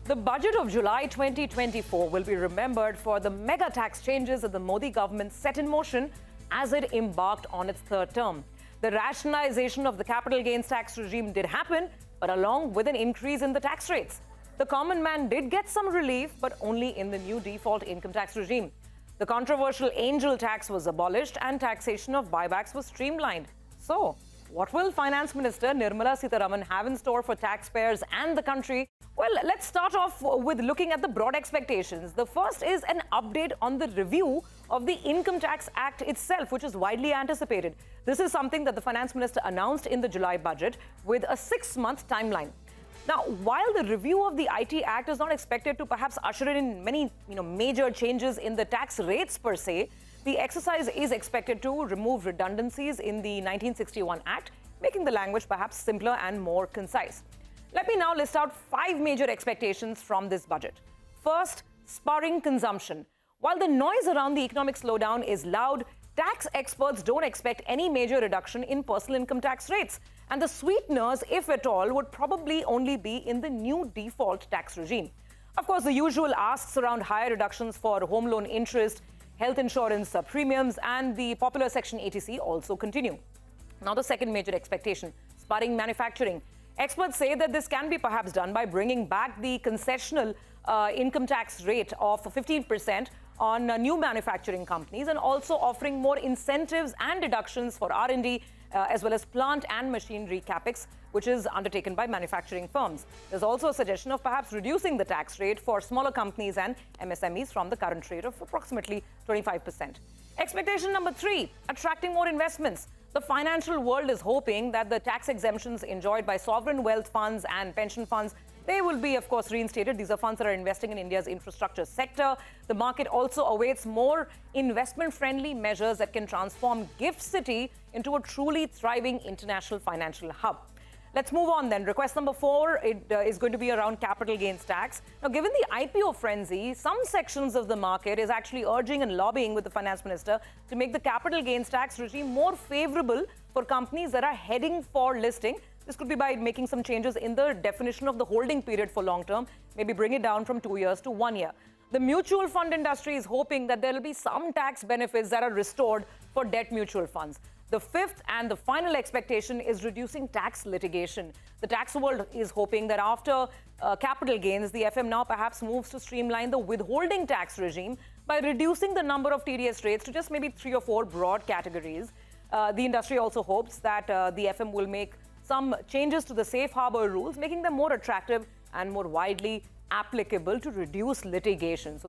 The budget of July 2024 will be remembered for the mega tax changes that the Modi government set in motion as it embarked on its third term. The rationalization of the capital gains tax regime did happen, but along with an increase in the tax rates. The common man did get some relief, but only in the new default income tax regime. The controversial angel tax was abolished and taxation of buybacks was streamlined. So, what will Finance Minister Nirmala Sitharaman have in store for taxpayers and the country? Well, let's start off with looking at the broad expectations. The first is an update on the review of the Income Tax Act itself, which is widely anticipated. This is something that the Finance Minister announced in the July budget with a 6-month timeline. Now, while the review of the IT Act is not expected to perhaps usher in many major changes in the tax rates per se, the exercise is expected to remove redundancies in the 1961 Act, making the language perhaps simpler and more concise. Let me now list out 5 major expectations from this budget. First, spurring consumption. While the noise around the economic slowdown is loud, tax experts don't expect any major reduction in personal income tax rates. And the sweeteners, if at all, would probably only be in the new default tax regime. Of course, the usual asks around higher reductions for home loan interest, health insurance premiums, and the popular Section 80C also continue. Now, the second major expectation, spurring manufacturing. Experts say that this can be perhaps done by bringing back the concessional income tax rate of 15% on new manufacturing companies and also offering more incentives and deductions for R&D as well as plant and machinery capex, which is undertaken by manufacturing firms. There's also a suggestion of perhaps reducing the tax rate for smaller companies and MSMEs from the current rate of approximately 25%. Expectation number 3, attracting more investments. The financial world is hoping that the tax exemptions enjoyed by sovereign wealth funds and pension funds, they will be, of course, reinstated. These are funds that are investing in India's infrastructure sector. The market also awaits more investment-friendly measures that can transform GIFT City into a truly thriving international financial hub. Let's move on then. Request number 4 is going to be around capital gains tax. Now, given the IPO frenzy, some sections of the market is actually urging and lobbying with the finance minister to make the capital gains tax regime more favorable for companies that are heading for listing. This could be by making some changes in the definition of the holding period for long term, maybe bring it down from 2 years to 1 year. The mutual fund industry is hoping that there will be some tax benefits that are restored for debt mutual funds. The fifth and the final expectation is reducing tax litigation. The tax world is hoping that after capital gains, the FM now perhaps moves to streamline the withholding tax regime by reducing the number of TDS rates to just maybe 3 or 4 broad categories. The industry also hopes that the FM will make some changes to the safe harbor rules, making them more attractive and more widely applicable to reduce litigation.